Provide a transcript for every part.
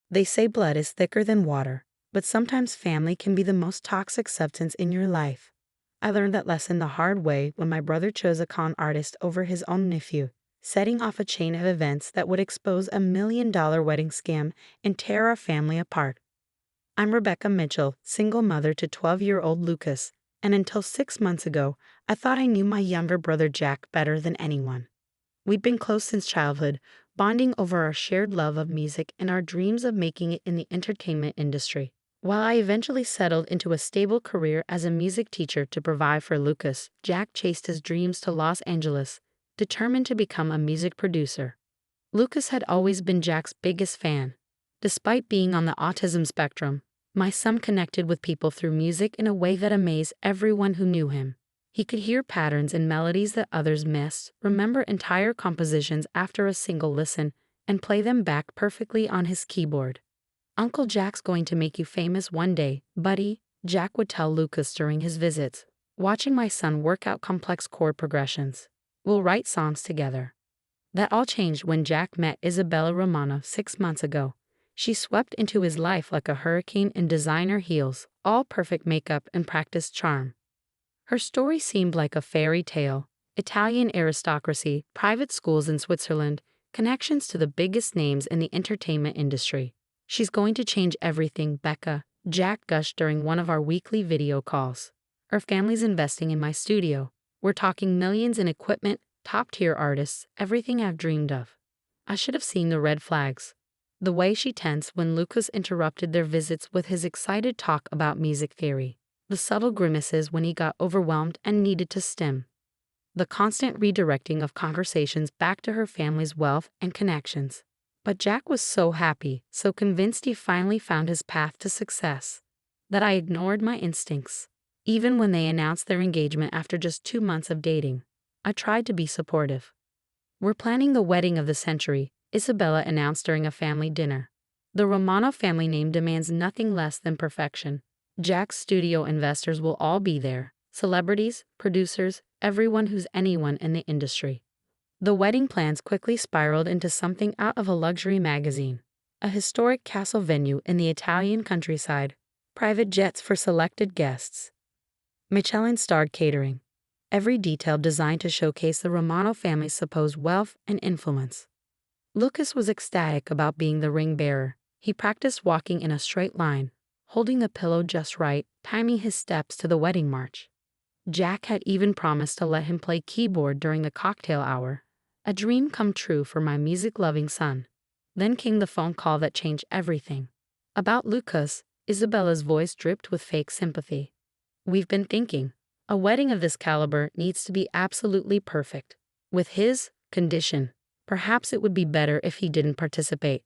They say blood is thicker than water, but sometimes family can be the most toxic substance in your life. I learned that lesson the hard way when my brother chose a con artist over his own nephew, setting off a chain of events that would expose a $1 million wedding scam and tear our family apart. I'm Rebecca Mitchell, single mother to 12-year-old Lucas, and until 6 months ago, I thought I knew my younger brother Jack better than anyone. We'd been close since childhood, bonding over our shared love of music and our dreams of making it in the entertainment industry. While I eventually settled into a stable career as a music teacher to provide for Lucas, Jack chased his dreams to Los Angeles, determined to become a music producer. Lucas had always been Jack's biggest fan. Despite being on the autism spectrum, my son connected with people through music in a way that amazed everyone who knew him. He could hear patterns in melodies that others missed, remember entire compositions after a single listen, and play them back perfectly on his keyboard. "Uncle Jack's going to make you famous one day, buddy," Jack would tell Lucas during his visits, watching my son work out complex chord progressions. "We'll write songs together." That all changed when Jack met Isabella Romano 6 months ago. She swept into his life like a hurricane in designer heels, all perfect makeup and practiced charm. Her story seemed like a fairy tale: Italian aristocracy, private schools in Switzerland, connections to the biggest names in the entertainment industry. "She's going to change everything, Becca," Jack gushed during one of our weekly video calls. "Her family's investing in my studio. We're talking millions in equipment, top-tier artists, everything I've dreamed of." I should have seen the red flags. The way she tensed when Lucas interrupted their visits with his excited talk about music theory. The subtle grimaces when he got overwhelmed and needed to stim. The constant redirecting of conversations back to her family's wealth and connections. But Jack was so happy, so convinced he finally found his path to success, that I ignored my instincts. Even when they announced their engagement after just 2 months of dating, I tried to be supportive. "We're planning the wedding of the century," Isabella announced during a family dinner. "The Romano family name demands nothing less than perfection. Jack's studio investors will all be there, celebrities, producers, everyone who's anyone in the industry." The wedding plans quickly spiraled into something out of a luxury magazine. A historic castle venue in the Italian countryside, private jets for selected guests, Michelin-starred catering, every detail designed to showcase the Romano family's supposed wealth and influence. Lucas was ecstatic about being the ring bearer. He practiced walking in a straight line, holding the pillow just right, timing his steps to the wedding march. Jack had even promised to let him play keyboard during the cocktail hour, a dream come true for my music-loving son. Then came the phone call that changed everything. About Lucas, Isabella's voice dripped with fake sympathy. "We've been thinking, a wedding of this caliber needs to be absolutely perfect. With his condition, perhaps it would be better if he didn't participate."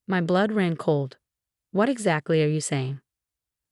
My blood ran cold. "What exactly are you saying?"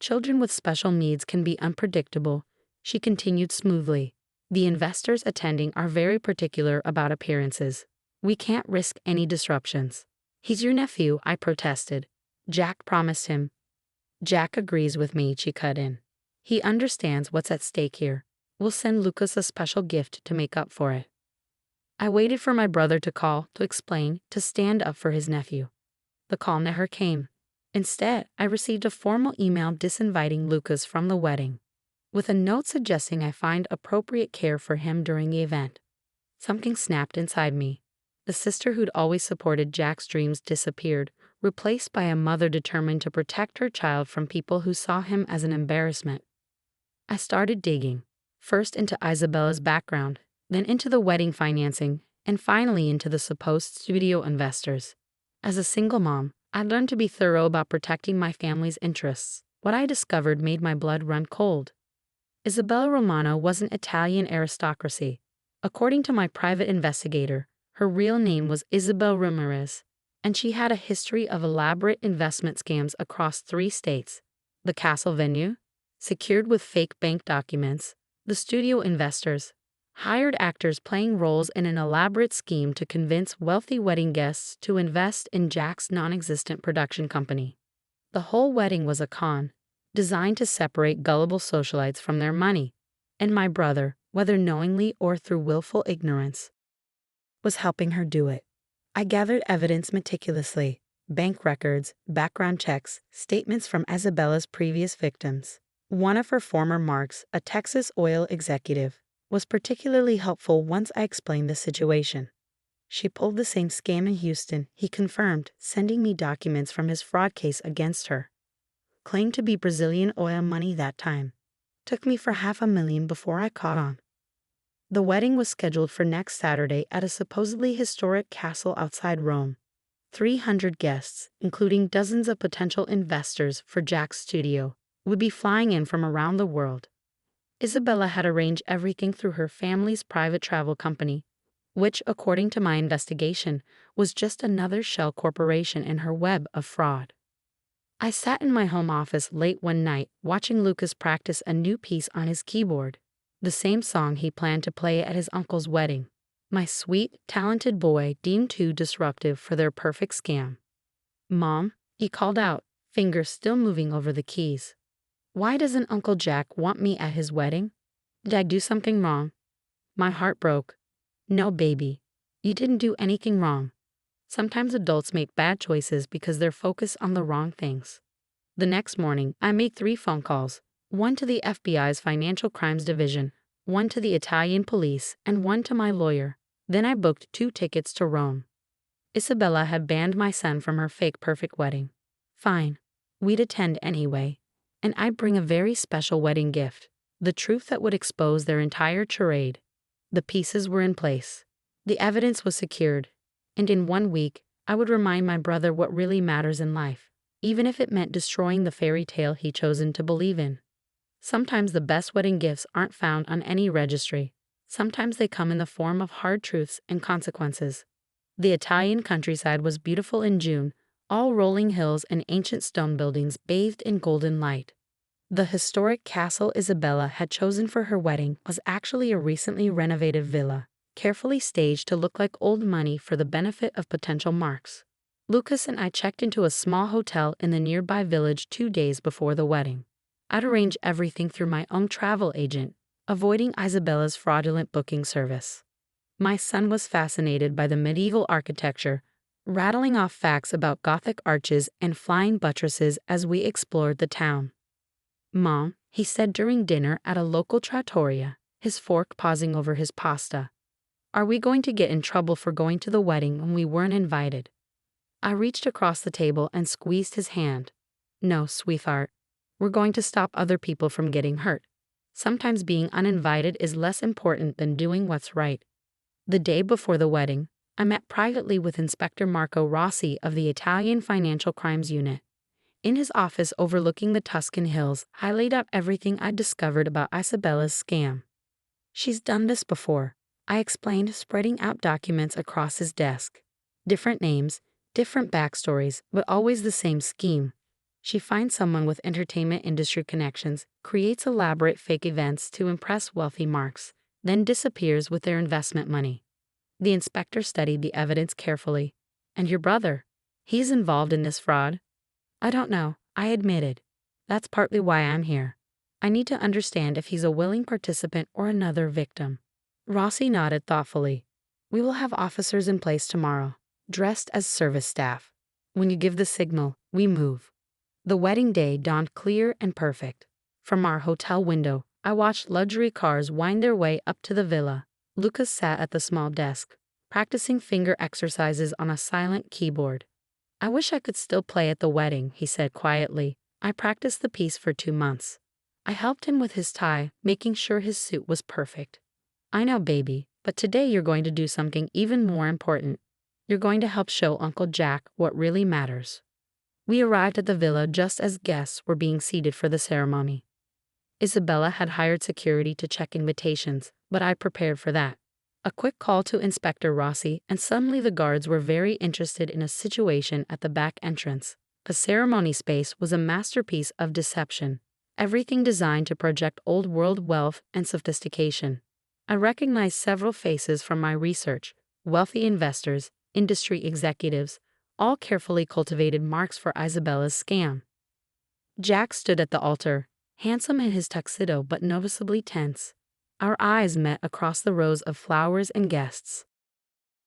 "Children with special needs can be unpredictable," she continued smoothly. "The investors attending are very particular about appearances. We can't risk any disruptions." "He's your nephew," I protested. Jack promised him. "Jack agrees with me," she cut in. "He understands what's at stake here. We'll send Lucas a special gift to make up for it." I waited for my brother to call, to explain, to stand up for his nephew. The call never came. Instead, I received a formal email disinviting Lucas from the wedding, with a note suggesting I find appropriate care for him during the event. Something snapped inside me. The sister who'd always supported Jack's dreams disappeared, replaced by a mother determined to protect her child from people who saw him as an embarrassment. I started digging, first into Isabella's background, then into the wedding financing, and finally into the supposed studio investors. As a single mom, I learned to be thorough about protecting my family's interests. What I discovered made my blood run cold. Isabella Romano wasn't Italian aristocracy. According to my private investigator, her real name was Isabel Ramirez, and she had a history of elaborate investment scams across 3 states. The castle venue, secured with fake bank documents; the studio investors, hired actors playing roles in an elaborate scheme to convince wealthy wedding guests to invest in Jack's non-existent production company. The whole wedding was a con, designed to separate gullible socialites from their money, and my brother, whether knowingly or through willful ignorance, was helping her do it. I gathered evidence meticulously, bank records, background checks, statements from Isabella's previous victims. One of her former marks, a Texas oil executive, was particularly helpful once I explained the situation. She pulled the same scam in Houston, he confirmed, sending me documents from his fraud case against her. Claimed to be Brazilian oil money that time. Took me for $500,000 before I caught on. The wedding was scheduled for next Saturday at a supposedly historic castle outside Rome. 300 guests, including dozens of potential investors for Jack's studio, would be flying in from around the world. Isabella had arranged everything through her family's private travel company, which, according to my investigation, was just another shell corporation in her web of fraud. I sat in my home office late one night watching Lucas practice a new piece on his keyboard, the same song he planned to play at his uncle's wedding. My sweet, talented boy deemed too disruptive for their perfect scam. "Mom," he called out, fingers still moving over the keys. "Why doesn't Uncle Jack want me at his wedding? Did I do something wrong?" My heart broke. "No, baby. You didn't do anything wrong. Sometimes adults make bad choices because they're focused on the wrong things." The next morning, I made 3 phone calls, one to the FBI's Financial Crimes Division, one to the Italian police, and one to my lawyer. Then I booked 2 tickets to Rome. Isabella had banned my son from her fake perfect wedding. Fine. We'd attend anyway. And I'd bring a very special wedding gift, the truth that would expose their entire charade. The pieces were in place. The evidence was secured. And in 1 week, I would remind my brother what really matters in life, even if it meant destroying the fairy tale he'd chosen to believe in. Sometimes the best wedding gifts aren't found on any registry. Sometimes they come in the form of hard truths and consequences. The Italian countryside was beautiful in June, all rolling hills and ancient stone buildings bathed in golden light. The historic castle Isabella had chosen for her wedding was actually a recently renovated villa, carefully staged to look like old money for the benefit of potential marks. Lucas and I checked into a small hotel in the nearby village 2 days before the wedding. I'd arranged everything through my own travel agent, avoiding Isabella's fraudulent booking service. My son was fascinated by the medieval architecture, rattling off facts about Gothic arches and flying buttresses as we explored the town. "Mom," he said during dinner at a local trattoria, his fork pausing over his pasta, "are we going to get in trouble for going to the wedding when we weren't invited?" I reached across the table and squeezed his hand. "No, sweetheart. We're going to stop other people from getting hurt. Sometimes being uninvited is less important than doing what's right." The day before the wedding, I met privately with Inspector Marco Rossi of the Italian Financial Crimes Unit. In his office overlooking the Tuscan hills, I laid out everything I'd discovered about Isabella's scam. "She's done this before," I explained, spreading out documents across his desk. "Different names, different backstories, but always the same scheme. She finds someone with entertainment industry connections, creates elaborate fake events to impress wealthy marks, then disappears with their investment money." The inspector studied the evidence carefully. "And your brother? He's involved in this fraud?" "I don't know," I admitted. "That's partly why I'm here. I need to understand if he's a willing participant or another victim." Rossi nodded thoughtfully. "We will have officers in place tomorrow, dressed as service staff. When you give the signal, we move." The wedding day dawned clear and perfect. From our hotel window, I watched luxury cars wind their way up to the villa. Lucas sat at the small desk, practicing finger exercises on a silent keyboard. "I wish I could still play at the wedding," he said quietly. "I practiced the piece for 2 months. I helped him with his tie, making sure his suit was perfect." "I know, baby, but today you're going to do something even more important. You're going to help show Uncle Jack what really matters." We arrived at the villa just as guests were being seated for the ceremony. Isabella had hired security to check invitations, but I prepared for that. A quick call to Inspector Rossi, and suddenly the guards were very interested in a situation at the back entrance. The ceremony space was a masterpiece of deception, everything designed to project old-world wealth and sophistication. I recognized several faces from my research: wealthy investors, industry executives, all carefully cultivated marks for Isabella's scam. Jack stood at the altar, handsome in his tuxedo but noticeably tense. Our eyes met across the rows of flowers and guests.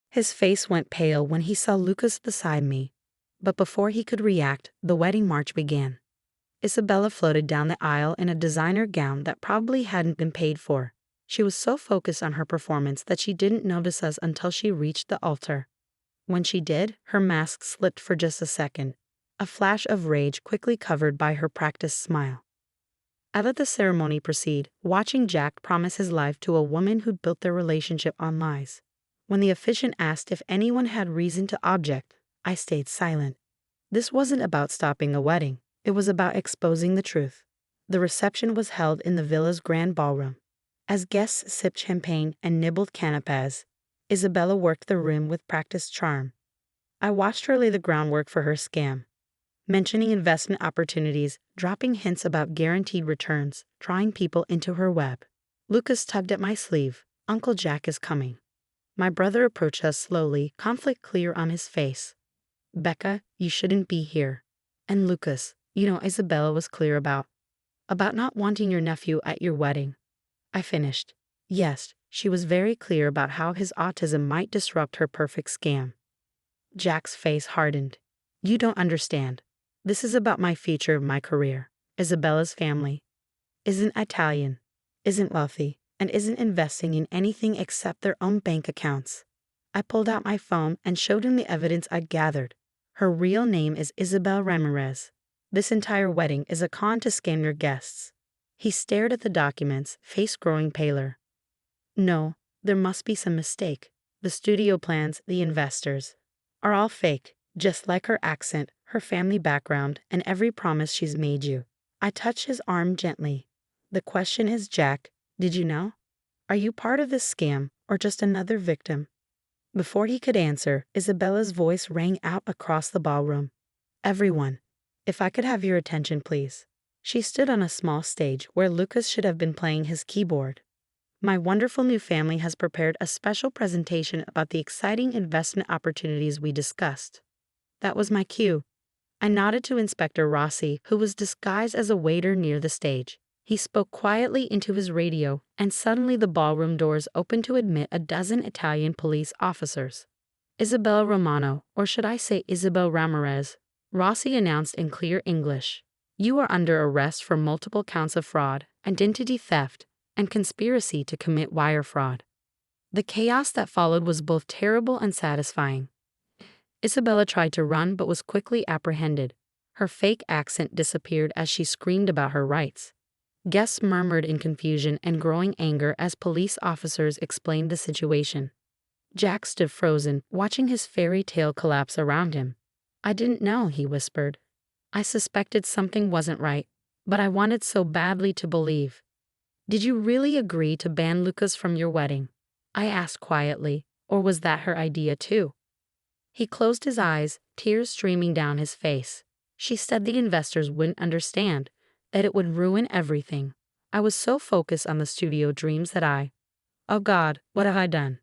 His face went pale when he saw Lucas beside me. But before he could react, the wedding march began. Isabella floated down the aisle in a designer gown that probably hadn't been paid for. She was so focused on her performance that she didn't notice us until she reached the altar. When she did, her mask slipped for just a second, a flash of rage quickly covered by her practiced smile. I let the ceremony proceed, watching Jack promise his life to a woman who'd built their relationship on lies. When the officiant asked if anyone had reason to object, I stayed silent. This wasn't about stopping a wedding. It was about exposing the truth. The reception was held in the villa's grand ballroom. As guests sipped champagne and nibbled canapés, Isabella worked the room with practiced charm. I watched her lay the groundwork for her scam, mentioning investment opportunities, dropping hints about guaranteed returns, drawing people into her web. Lucas tugged at my sleeve. "Uncle Jack is coming." My brother approached us slowly, conflict clear on his face. "Becca, you shouldn't be here." "And Lucas, Isabella was clear about not wanting your nephew at your wedding." I finished. Yes, she was very clear about how his autism might disrupt her perfect scam. Jack's face hardened. "You don't understand. This is about my future, my career. Isabella's family isn't Italian, isn't wealthy, and isn't investing in anything except their own bank accounts." I pulled out my phone and showed him the evidence I'd gathered. Her real name is Isabel Ramirez. This entire wedding is a con to scam your guests. He stared at the documents, face growing paler. "No, there must be some mistake. The studio plans, the investors, are all fake, just like her accent, her family background, and every promise she's made you." I touched his arm gently. "The question is, Jack, did you know? Are you part of this scam, or just another victim?" Before he could answer, Isabella's voice rang out across the ballroom. "Everyone, if I could have your attention, please." She stood on a small stage where Lucas should have been playing his keyboard. "My wonderful new family has prepared a special presentation about the exciting investment opportunities we discussed." That was my cue. I nodded to Inspector Rossi, who was disguised as a waiter near the stage. He spoke quietly into his radio, and suddenly the ballroom doors opened to admit a dozen Italian police officers. "Isabella Romano, or should I say Isabel Ramirez," Rossi announced in clear English. "You are under arrest for multiple counts of fraud, identity theft, and conspiracy to commit wire fraud." The chaos that followed was both terrible and satisfying. Isabella tried to run but was quickly apprehended. Her fake accent disappeared as she screamed about her rights. Guests murmured in confusion and growing anger as police officers explained the situation. Jack stood frozen, watching his fairy tale collapse around him. "I didn't know," he whispered. "I suspected something wasn't right, but I wanted so badly to believe." "Did you really agree to ban Lucas from your wedding?" I asked quietly, "or was that her idea too?" He closed his eyes, tears streaming down his face. "She said the investors wouldn't understand, that it would ruin everything. I was so focused on the studio dreams that oh God, what have I done?"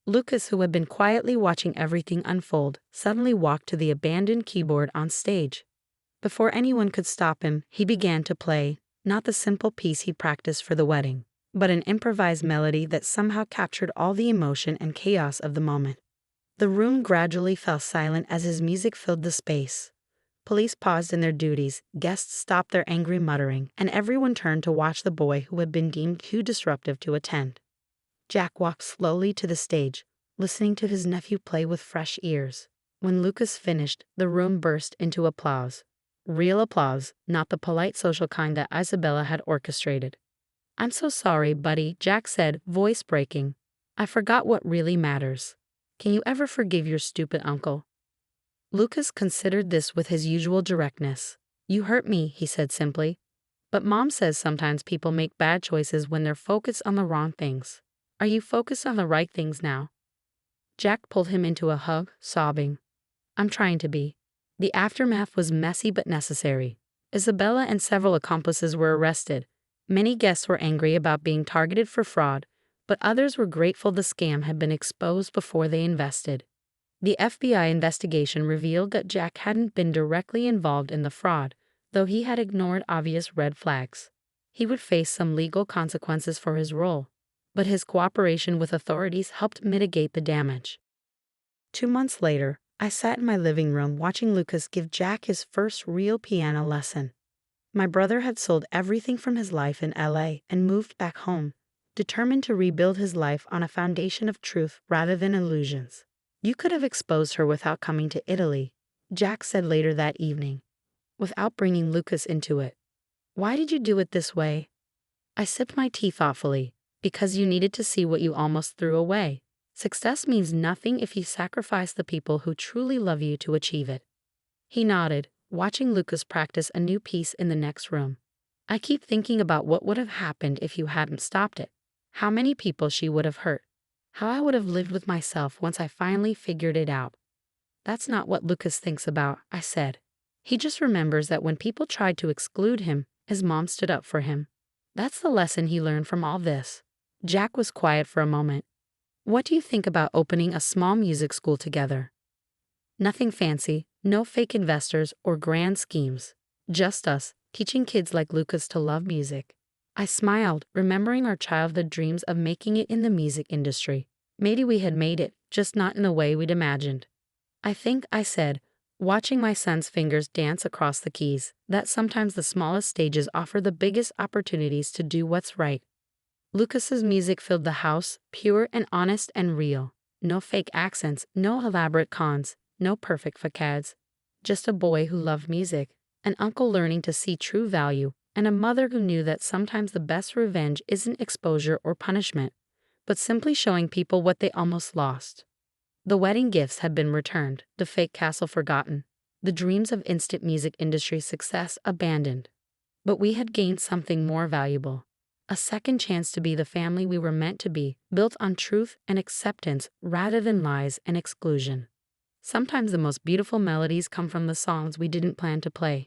Lucas, who had been quietly watching everything unfold, suddenly walked to the abandoned keyboard on stage. Before anyone could stop him, he began to play, not the simple piece he practiced for the wedding, but an improvised melody that somehow captured all the emotion and chaos of the moment. The room gradually fell silent as his music filled the space. Police paused in their duties, guests stopped their angry muttering, and everyone turned to watch the boy who had been deemed too disruptive to attend. Jack walked slowly to the stage, listening to his nephew play with fresh ears. When Lucas finished, the room burst into applause. Real applause, not the polite social kind that Isabella had orchestrated. "I'm so sorry, buddy," Jack said, voice breaking. "I forgot what really matters. Can you ever forgive your stupid uncle?" Lucas considered this with his usual directness. "You hurt me," he said simply. "But Mom says sometimes people make bad choices when they're focused on the wrong things. Are you focused on the right things now?" Jack pulled him into a hug, sobbing. "I'm trying to be." The aftermath was messy but necessary. Isabella and several accomplices were arrested. Many guests were angry about being targeted for fraud, but others were grateful the scam had been exposed before they invested. The FBI investigation revealed that Jack hadn't been directly involved in the fraud, though he had ignored obvious red flags. He would face some legal consequences for his role, but his cooperation with authorities helped mitigate the damage. 2 months later, I sat in my living room watching Lucas give Jack his first real piano lesson. My brother had sold everything from his life in LA and moved back home, determined to rebuild his life on a foundation of truth rather than illusions. You could have exposed her without coming to Italy, Jack said later that evening, without bringing Lucas into it. Why did you do it this way? I sipped my tea thoughtfully. Because you needed to see what you almost threw away. Success means nothing if you sacrifice the people who truly love you to achieve it. He nodded, watching Lucas practice a new piece in the next room. I keep thinking about what would have happened if you hadn't stopped it. How many people she would have hurt. How I would have lived with myself once I finally figured it out. That's not what Lucas thinks about, I said. He just remembers that when people tried to exclude him, his mom stood up for him. That's the lesson he learned from all this. Jack was quiet for a moment. What do you think about opening a small music school together? Nothing fancy, no fake investors or grand schemes. Just us, teaching kids like Lucas to love music. I smiled, remembering our childhood dreams of making it in the music industry. Maybe we had made it, just not in the way we'd imagined. I think, I said, watching my son's fingers dance across the keys, that sometimes the smallest stages offer the biggest opportunities to do what's right. Lucas's music filled the house, pure and honest and real. No fake accents, no elaborate cons, no perfect facades. Just a boy who loved music, an uncle learning to see true value, and a mother who knew that sometimes the best revenge isn't exposure or punishment, but simply showing people what they almost lost. The wedding gifts had been returned, the fake castle forgotten, the dreams of instant music industry success abandoned. But we had gained something more valuable. A second chance to be the family we were meant to be, built on truth and acceptance rather than lies and exclusion. Sometimes the most beautiful melodies come from the songs we didn't plan to play.